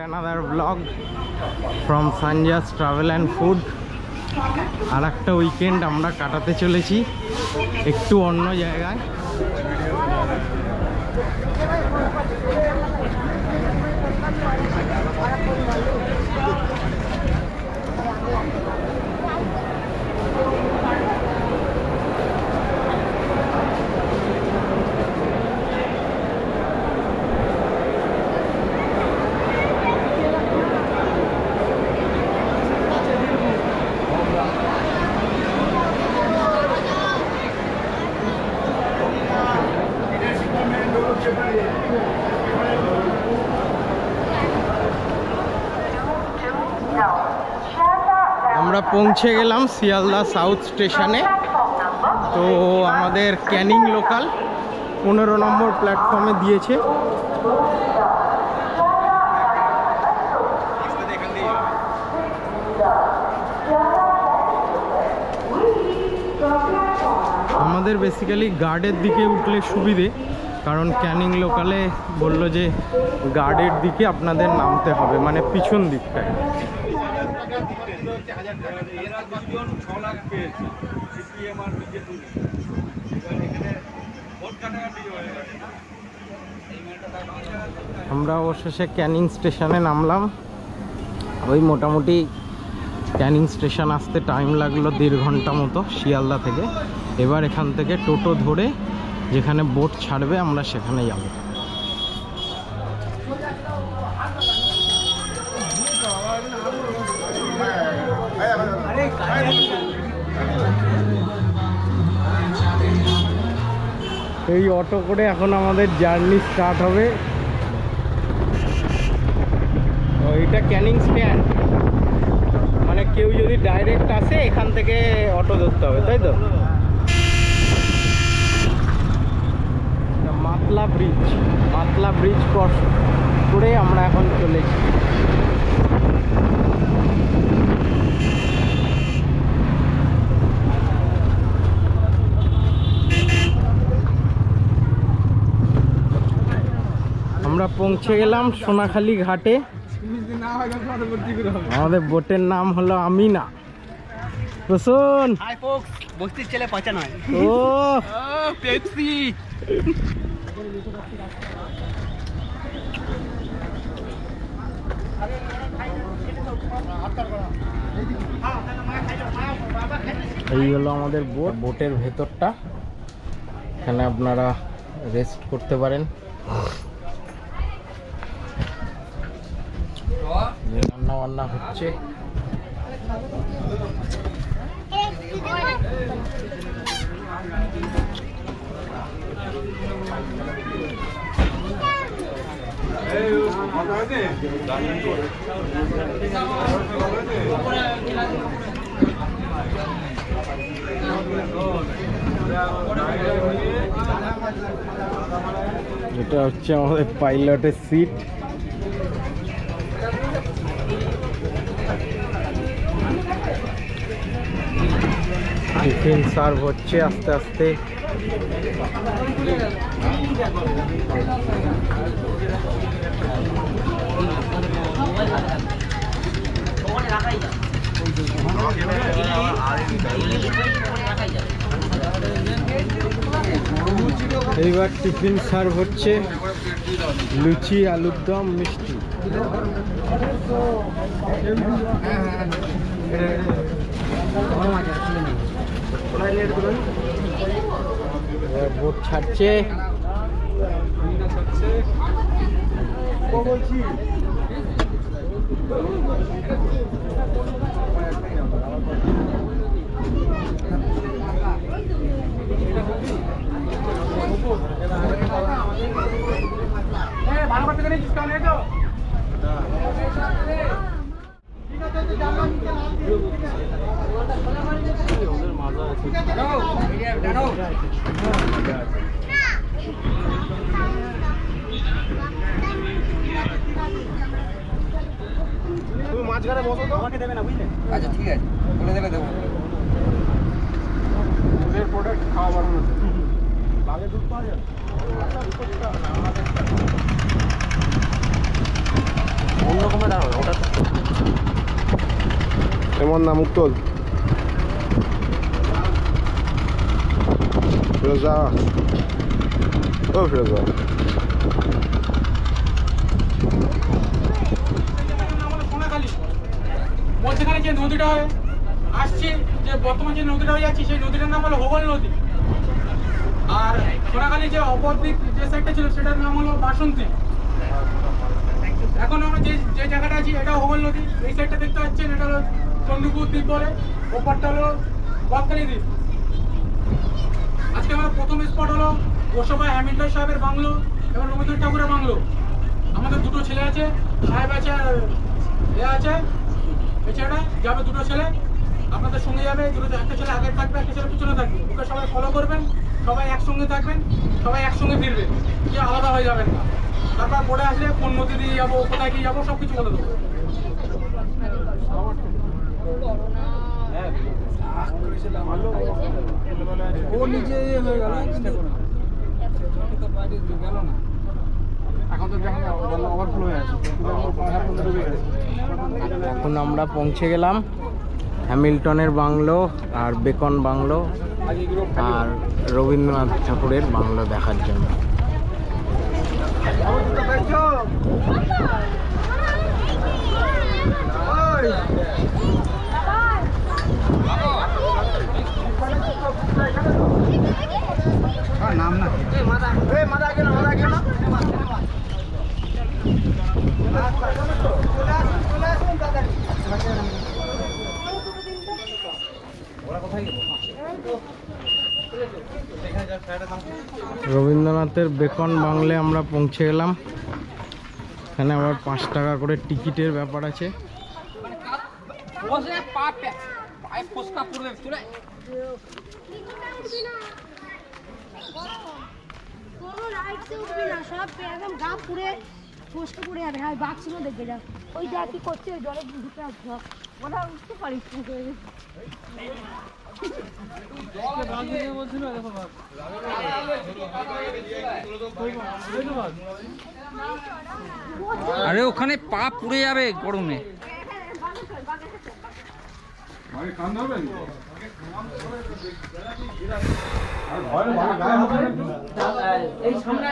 Another vlog from Sanja's Travel and Food. আর একটা weekend আমরা কাটাতে চলেছি একটু অন্য জায়গায়। আমরা পৌঁছে গেলাম শিয়ালদা সাউথ স্টেশনে। তো আমাদের ক্যানিং লোকাল 15 নম্বর প্ল্যাটফর্মে দিয়েছে। আমাদের বেসিক্যালি গার্ডের দিকে উঠলে সুবিধে, কারণ ক্যানিং লোকালে বলল যে গার্ডের দিকে আপনাদের নামতে হবে, মানে পিছন দিকটায়। আমরা অবশেষে ক্যানিং স্টেশনে নামলাম। ওই মোটামুটি ক্যানিং স্টেশন আসতে টাইম লাগলো 1.5 ঘন্টা মতো শিয়ালদা থেকে। এবার এখান থেকে টোটো ধরে যেখানে বোট ছাড়বে আমরা সেখানে যাব। এই অটো করে এখন আমাদের জার্নি স্টার্ট হবে। এটা ক্যানিং স্ট্যান্ড, মানে কেউ যদি ডাইরেক্ট আসে এখান থেকে অটো ধরতে হবে, তাই তো? মাতলা ব্রিজ ক্রস করে আমরা এখন চলেছি। আমরা পৌঁছে গেলাম সোনাখালী ঘাটে। আমাদের বোটের নাম হলো আমিনা। রসুন বস্তির ছেলে পচা নয়। ও পেপসি। এই হলো আমাদের বোট। বোটের ভেতরটা, এখানে আপনারা রেস্ট করতে পারেন। রান্না বান্না হচ্ছে। এটা হচ্ছে আমাদের পাইলটের সিট। টিফিন সার্ভ হচ্ছে আস্তে আস্তে। এইবার টিফিন সার্ভ হচ্ছে। লুচি, আলুর দম, মিষ্টি। বোট ছাড়ছে। মাঝখানে বসো তো, আমাকে দেবে না বুঝলে? আচ্ছা ঠিক আছে, বলে দেবে দেবো। ওদের প্রোডাক্ট খাওয়া বাড়ানো আছে, লাগে দুধ পাওয়া যায়। অন্যরকমের দাঁড়াবে ওটা। এমন নাম উত্তল ফিরোজা। ও ফিরোজা, মধ্যখানে যে নদীটা আসছে, যে বর্তমান যে নদীটা হয়ে যাচ্ছে, সেই নদীটার নাম হলো হোগল নদী। আর সোনাখালী যে অপর দিক যে সাইডটা ছিল সেটার নাম হলো বাসন্তী। এখন আমরা যে যে জায়গাটা আছি এটা হোগল নদী। এই সাইডটা দেখতে পাচ্ছেন, এটা হলো চন্দ্রপুর দ্বীপ বলে, ওপারটা হলো বকখালি দ্বীপ। আজকে আমার প্রথম স্পট হলো গোসাবা হ্যামিল্টন সাহেবের বাংলো এবং রবীন্দ্রনাথ ঠাকুরের বাংলো। আমাদের দুটো ছেলে আছে, সাহেব আছে আর এ আছে, এই ছেলেটা যাবে, দুটো ছেলে আপনাদের সঙ্গে যাবে। দুটো, একটা ছেলে আগে থাকবে, একটা ছেলে পিছনে থাকবে। ওকে সবাই ফলো করবেন, সবাই একসঙ্গে থাকবেন, সবাই একসঙ্গে ফিরবেন, কেউ আলাদা হয়ে যাবেন না। তারপর বোর্ডে আসলে কোন নদী দিয়ে যাবো, কোথায় গিয়ে যাবো, সব কিছু বলে দেবো। ও নিজে হয়ে গেল, এখন তো ওভারফ্লো হয়ে আছে। এখন আমরা পৌঁছে গেলাম হ্যামিল্টনের বাংলো আর বেকন বাংলো আর রবীন্দ্রনাথ ঠাকুরের বাংলো দেখার জন্য। নাম না রবীন্দ্রনাথের বেকন বাংলে আমরা পৌঁছে গেলাম। এখানে আবার 5 টাকা করে টিকিটের ব্যাপার আছে। ওই জাতি করছে জলে ঢুকে আসছে, ওরা উঠতে পারিস আরে ওখানে পা পুড়ে যাবে গরমে। এই সামনে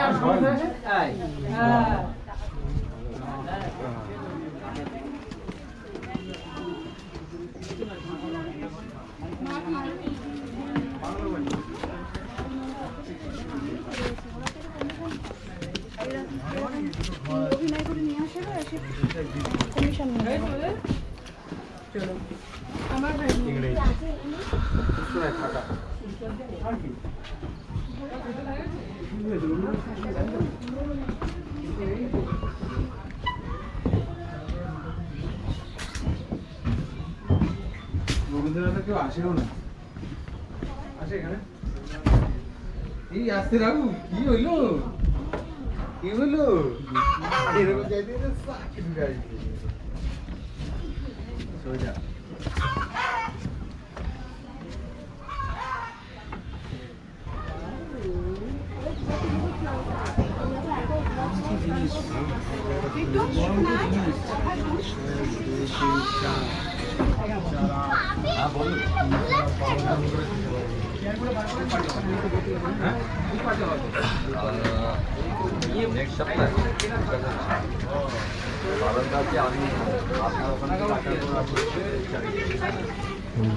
অভিনয় করে নিয়ে আসে না, এসে কমিশন চলো আমার রবীন্দ্রনাথ কেউ আসেও না, আসে এখানে। এই আসতে রাখু, কি হইলো কি হইলো এরকম যাইতে সোজা।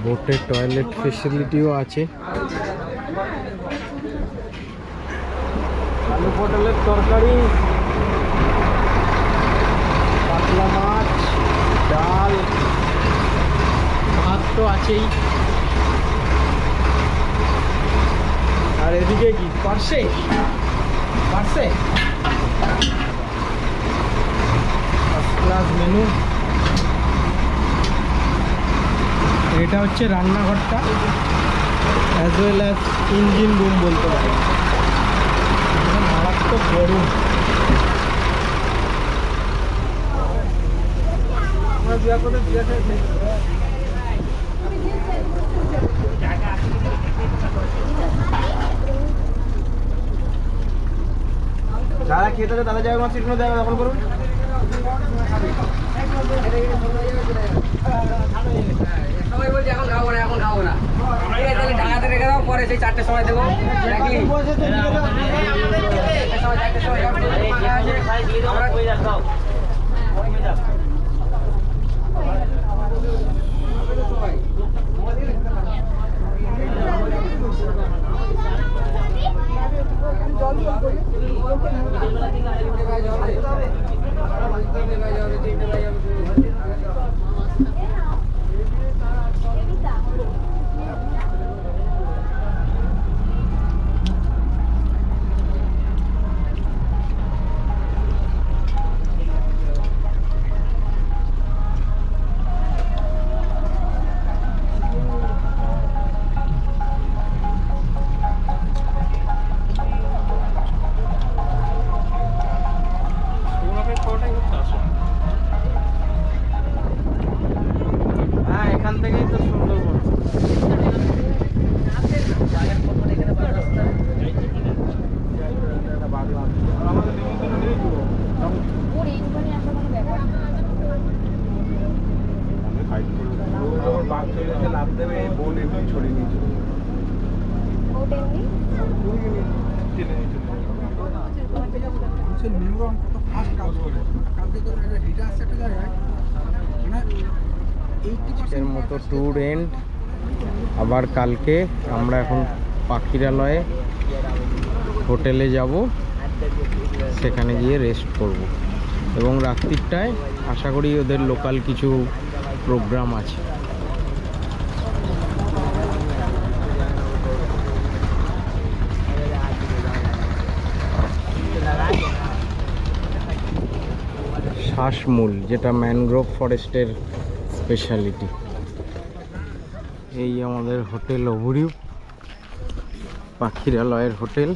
বোটে টয়লেট ফেসিলিটিও আছে। আলু পটলের তরকারি, পাতলা মাছ, ডাল, ভাত তো আছেই। আর এদিকে কি পার্সে ফার্স্ট ক্লাস মেনু। এটা হচ্ছে রান্নাঘরটা, as well as engine room বলতে পারি। মারাত্মক গরম। যারা খেতে আছে তাদের জায়গায় সিটগুলো দখল করুন। সবাই বলছে এখন খাবো না, এখন খাবো না। ঢাকাতে রেখে দাও, পরে সেই 4টের সময় দেবো। এখান থেকেই তো সুন্দরবন। লাভ দেবে বোন এমনি ছড়িয়ে নিয়েছে। এর মতো ট্যুর এন্ড। আবার কালকে আমরা এখন পাখিরালয়ে হোটেলে যাব, সেখানে গিয়ে রেস্ট করব এবং রাত্রিটায় আশা করি ওদের লোকাল কিছু প্রোগ্রাম আছে। শ্বাসমূল, যেটা ম্যানগ্রোভ ফরেস্টের স্পেশালিটি। এই আমাদের হোটেল ওভারভিউ, পাখিরালয়ের হোটেল।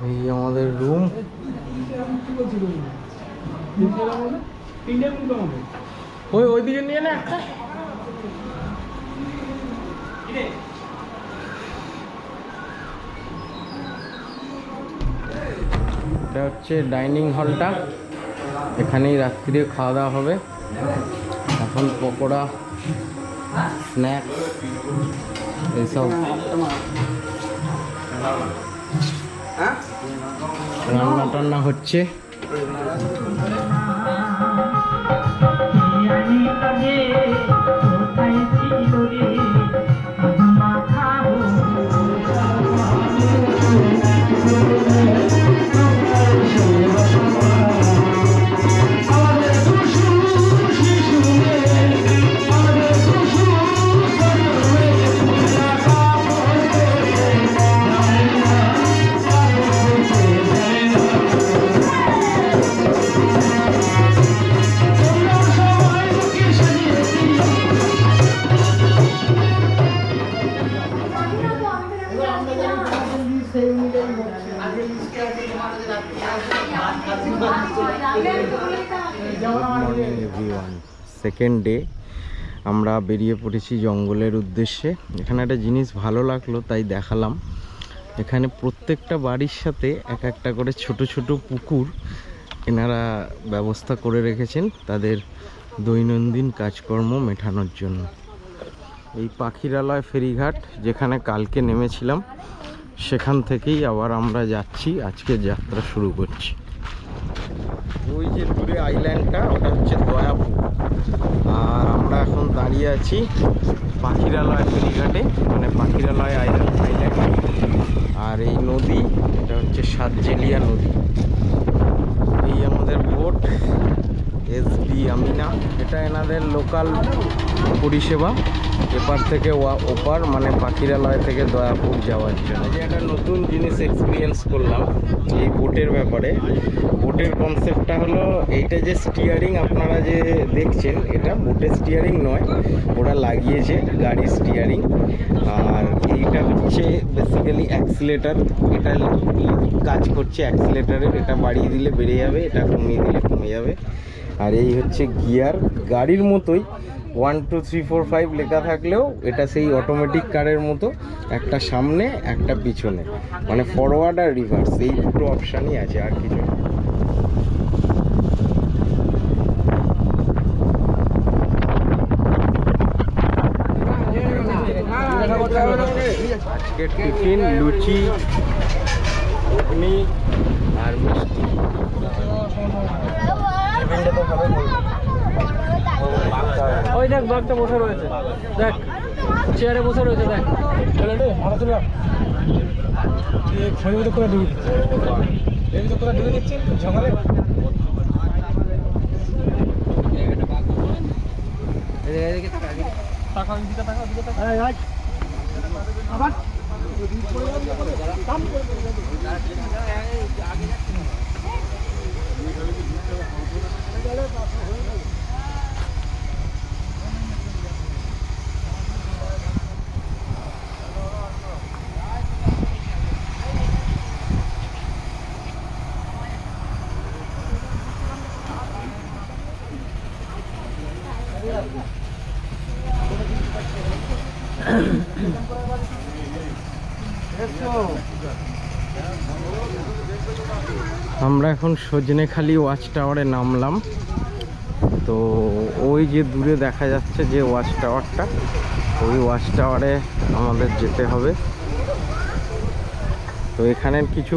এই আমাদের রুম। ওই দিকে নিয়ে না একটা। এটা হচ্ছে ডাইনিং হলটা, এখানেই রাত্রিরে খাওয়া দাওয়া হবে। এখন পকোড়া, স্ন্যাক্স এইসব রান্না টান্না হচ্ছে। মর্নিং এভরিওয়ান, সেকেন্ড ডে আমরা বেরিয়ে পড়েছি জঙ্গলের উদ্দেশ্যে। এখানে একটা জিনিস ভালো লাগলো তাই দেখালাম। এখানে প্রত্যেকটা বাড়ির সাথে এক একটা করে ছোট ছোট পুকুর এনারা ব্যবস্থা করে রেখেছেন তাদের দৈনন্দিন কাজকর্ম মেটানোর জন্য। এই পাখিরালয় ফেরিঘাট যেখানে কালকে নেমেছিলাম সেখান থেকেই আবার আমরা যাচ্ছি, আজকে যাত্রা শুরু করছি। ওই যে দূরে আইল্যান্ডটা ওটা হচ্ছে দয়াপুর, আর আমরা এখন দাঁড়িয়ে আছি পাখিরালয় ফেরিঘাটে, মানে পাখিরালয় আইল্যান্ড। আর এই নদী এটা হচ্ছে সাতজেলিয়া নদী। এই আমাদের বোট এসবি আমিনা, এটা এনাদের লোকাল পরিষেবা এপার থেকে ওপার, মানে পাখিরালয় থেকে দয়াপুর যাওয়ার জন্য। যে একটা নতুন জিনিস এক্সপিরিয়েন্স করলাম এই বোটের ব্যাপারে। বোটের কনসেপ্টটা হলো এইটা যে স্টিয়ারিং আপনারা যে দেখছেন, এটা বোটের স্টিয়ারিং নয়, ওরা লাগিয়েছে গাড়ির স্টিয়ারিং। আর এইটা হচ্ছে বেসিক্যালি অ্যাক্সিলেটার, এটা কাজ করছে অ্যাক্সিলেটারের, এটা বাড়িয়ে দিলে বেড়ে যাবে, এটা কমিয়ে দিলে কমে যাবে। আর এই হচ্ছে গিয়ার, গাড়ির মতোই 1 2 3 4 5 লেখা থাকলেও এটা সেই অটোমেটিক কারের মতো, একটা সামনে একটা পিছনে, মানে ফরওয়ার্ড আর রিভার্স এই দুটো অপশানই আছে, আর কিছু না। আজকের টিফিন লুচি, ঘুগনি আর মিষ্টি। টিফিনটা তো খাবে বলবো। ওই দেখ বাঘটা বসে রয়েছে, দেখ চেয়ারে বসে রয়েছে, দেখ ভালো ছিল। ছবি করে ডুবে দিচ্ছে, এই তো করে ডুবে দিচ্ছে ঝামালে। টাকা দিতে, টাকা দিতে, টাকা আবার আমরা এখন সজনেখালি ওয়াচ টাওয়ারে নামলাম। তো ওই যে দূরে দেখা যাচ্ছে যে ওয়াচ টাওয়ারটা, ওই ওয়াচ টাওয়ারে আমাদের যেতে হবে। তো এখানের কিছু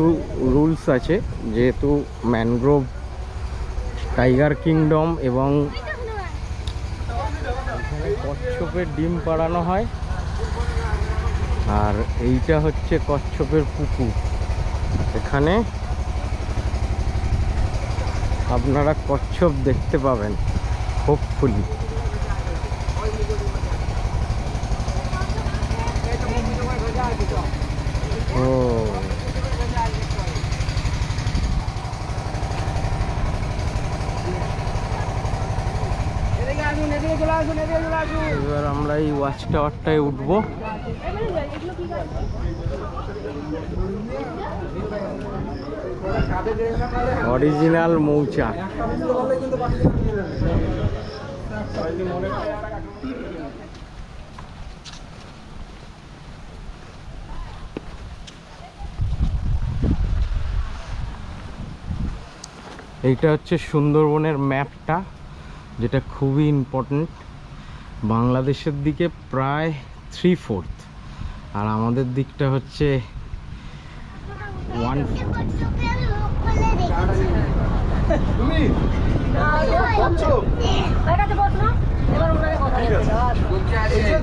রুলস আছে, যেহেতু ম্যানগ্রোভ টাইগার কিংডম এবং এখানে কচ্ছপের ডিম পাড়ানো হয়। আর এইটা হচ্ছে কচ্ছপের পুকুর, এখানে আপনারা কচ্ছপ দেখতে পাবেন হোপফুলি। ও এবার আমরা এই ওয়াচ টাওয়ারটায় উঠবো। অরিজিনাল মৌচাক। এইটা হচ্ছে সুন্দরবনের ম্যাপটা, যেটা খুবই ইম্পর্টেন্ট। বাংলাদেশের দিকে প্রায় 3/4 আর আমাদের দিকটা হচ্ছে 1/4।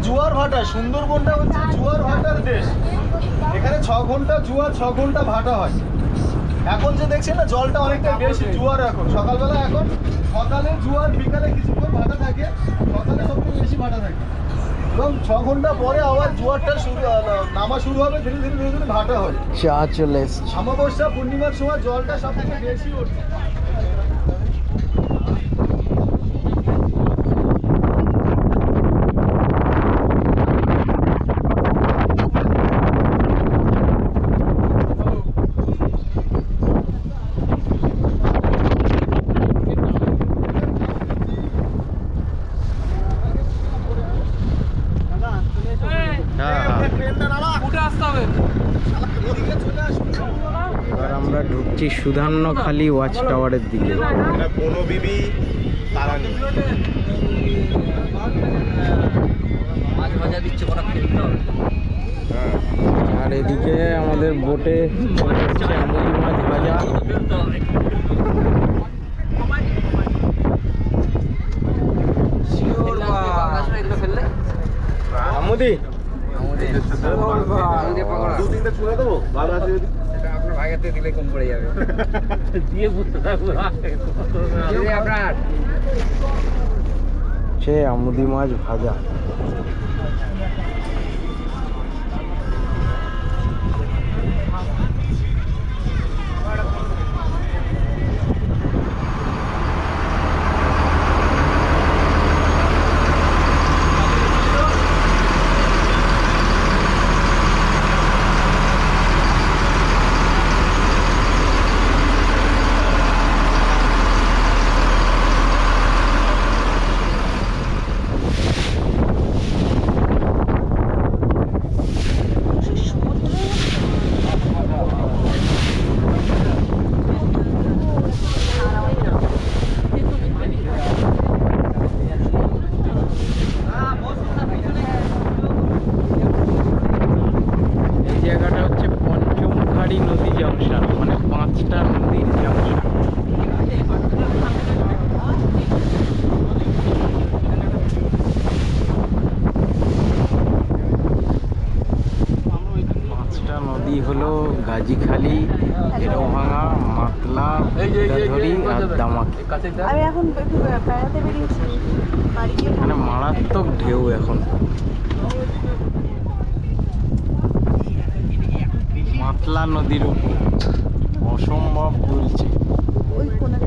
জুয়ার ভাটা, সুন্দরবনটা হচ্ছে জুয়ার ভাটার দেশ। এখানে 6 ঘন্টা জুয়ার, 6 ঘন্টা ভাটা হয়। এখন যে দেখছেন না জলটা অনেকটা বেশি, জুয়ার এখন সকালবেলা, এখন সকালে জুয়ার, বিকালে কিছুক্ষণ ভাটা থাকে, সকালে সবথেকে বেশি ভাটা থাকে। এবং 6 ঘন্টা পরে আবার জুয়ারটা নামা শুরু হবে, ধীরে ধীরে ধীরে ধীরে ভাটা হয়। চা চলে এসছে। অমাবস্যা পূর্ণিমার সময় জলটা সব থেকে বেশি ওঠে। আমরা ঢুকছি সুধান্যখালি ওয়াচ টাওয়ারের দিকে। এটা বনবিবি তারানি। মাছ ভাজা দিচ্ছে, কটা খেলতে হবে। আর এদিকে আমাদের বোটে হচ্ছে আমুদি মাছ ভাজা। খেলতে হবে। এগুলো ফেললে আমুদি আমাদের পকোড়া। 2-3টা ছুঁড়ে দেবো, ভালো আছে যদি। এটা আপনার ভাগের থেকে দিলে কম পড়ে যাবে। দিয়ে বুঝতে থাকবো আপনার। সে আমুদি মাছ ভাজা। এই জায়গাটা হচ্ছে পঞ্চমুখারি নদী জংশন, মানে 5টা নদীর জংশন। পাঁচটা নদী হলো গাজীখালি, এরোভাঙা, মাতলা, ধরি আর দামাকি। আমি এখন একটু বেড়াতে বেরিয়েছি, বাড়ি গিয়ে মানে মারাত্মক ঢেউ এখন। মাতলা নদীর উপর অসম্ভব দুলছে। ওই কোনাতে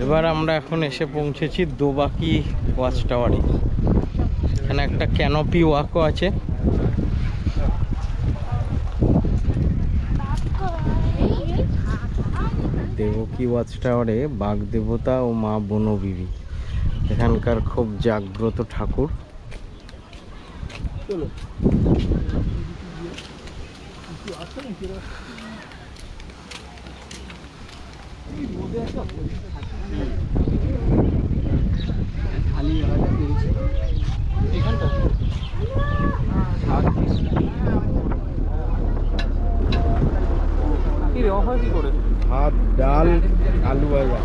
এবার আমরা এখন এসে পৌঁছেছি দোবাকি ওয়াচ টাওয়ারে। এখানে একটা ক্যানোপি ওয়াকও আছে। দেবকী ওয়াচ টাওয়ারে বাঘ দেবতা ও মা বনবিবি এখানকার খুব জাগ্রত ঠাকুর। ভাত, ডাল, আলু ভাজা।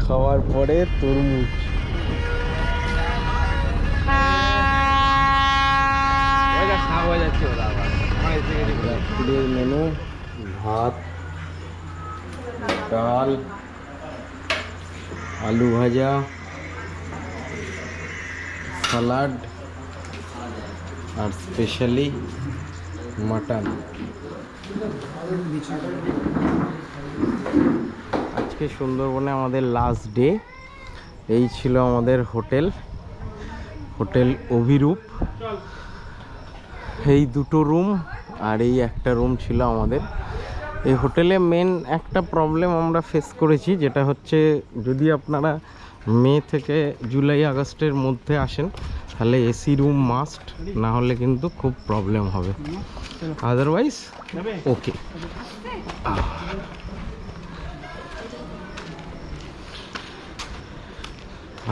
খাওয়ার পরে তরমুজ। রাত্রির মেনু ভাত, ডাল, আলু ভাজা, সালাড আর স্পেশালি মাটন। আজকে সুন্দরবনে আমাদের লাস্ট ডে। এই ছিল আমাদের হোটেল অভিরূপ। এই দুটো রুম আর এই একটা রুম ছিল আমাদের। এই হোটেলে মেন একটা প্রবলেম আমরা ফেস করেছি, যেটা হচ্ছে যদি আপনারা মে থেকে জুলাই আগস্টের মধ্যে আসেন তাহলে এসি রুম মাস্ট, না হলে কিন্তু খুব প্রবলেম হবে। আদারওয়াইজ ওকে।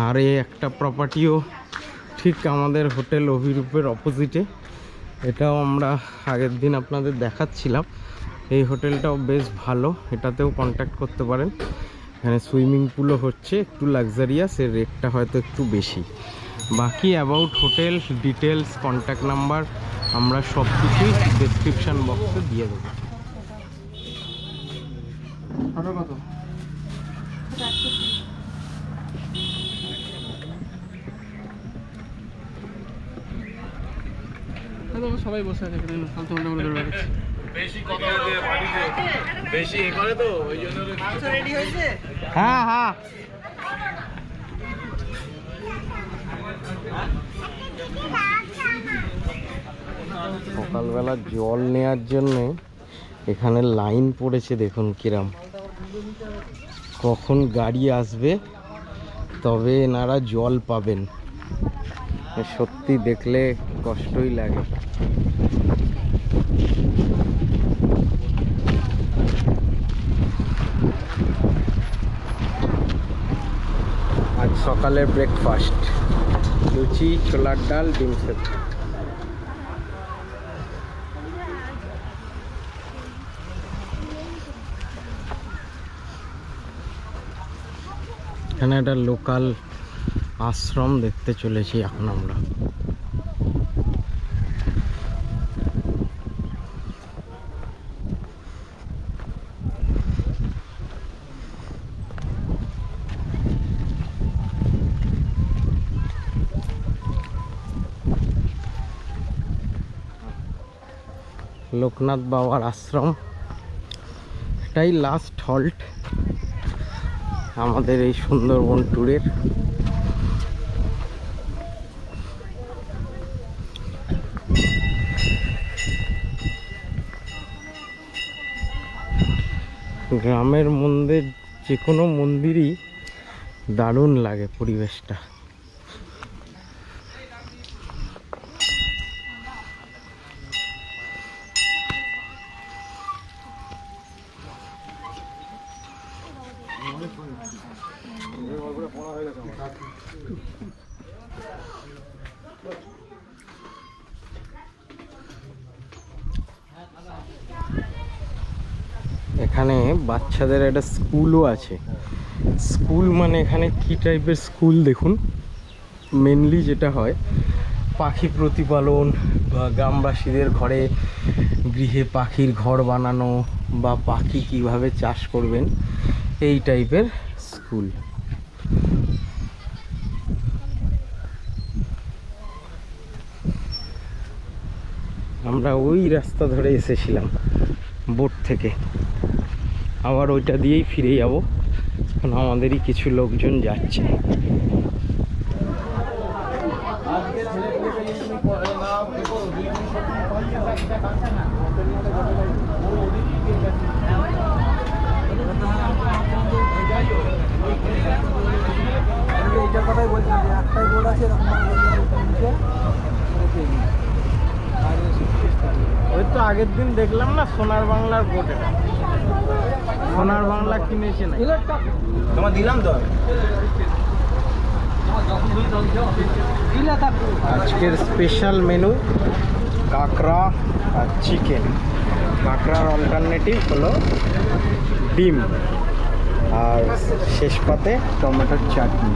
আর এই একটা প্রপার্টিও ঠিক আমাদের হোটেল অভিরূপের অপোজিটে। এটাও আমরা আগের দিন আপনাদের দেখাচ্ছিলাম। এই হোটেলটাও বেশ ভালো, এটাতেও কন্ট্যাক্ট করতে পারেন। এখানে সুইমিং পুলও হচ্ছে, একটু লাক্সারিয়াস, এর রেটটা হয়তো একটু বেশি। বাকি about hotel details, contact number আমরা সব কিছুই ডেসক্রিপশান বক্সে দিয়ে দেবো। ছোট কত? সবাই বসে আছে ফালতু ঘন্টা করে বেড়াচ্ছে। হ্যাঁ হ্যাঁ সকালবেলা জল নেওয়ার জন্য এখানে লাইন পড়েছে, দেখুন কিরাম। কখন গাড়ি আসবে তবে এনারা জল পাবেন, সত্যি দেখলে কষ্টই লাগে। আজ সকালের ব্রেকফাস্ট লুচি, ছোলার ডাল, ডিম সেদ্ধ। এখানে একটা লোকাল আশ্রম দেখতে চলেছি এখন আমরা। লোকনাথ বাবার আশ্রম, এটাই লাস্ট হল্ট আমাদের এই সুন্দরবন ট্যুরের। গ্রামের মন্দির, যে কোনো মন্দিরই দারুণ লাগে পরিবেশটা। এখানে বাচ্চাদের একটা স্কুলও আছে। স্কুল মানে এখানে কি টাইপের স্কুল দেখুন, মেনলি যেটা হয় পাখি প্রতিপালন বা গ্রামবাসীদের ঘরে গৃহে পাখির ঘর বানানো বা পাখি কিভাবে চাষ করবেন, এই টাইপের স্কুল। আমরা ওই রাস্তা ধরে এসেছিলাম বোট থেকে, আবার ওইটা দিয়েই ফিরে যাব। এখন আমাদেরই কিছু লোকজন যাচ্ছে। এইটার কথাই বলছিলাম যে একটাই বোর্ড আছে এরকম ওই তো আগের দিন দেখলাম না সোনার বাংলার বোট, এটা সোনার বাংলা কিনেছে না, তোমার দিলাম তো। আজকের স্পেশাল মেনু কাঁকড়া আর চিকেন। কাঁকড়ার অল্টারনেটিভ হলো ডিম, আর শেষ পাতে টমেটোর চাটনি।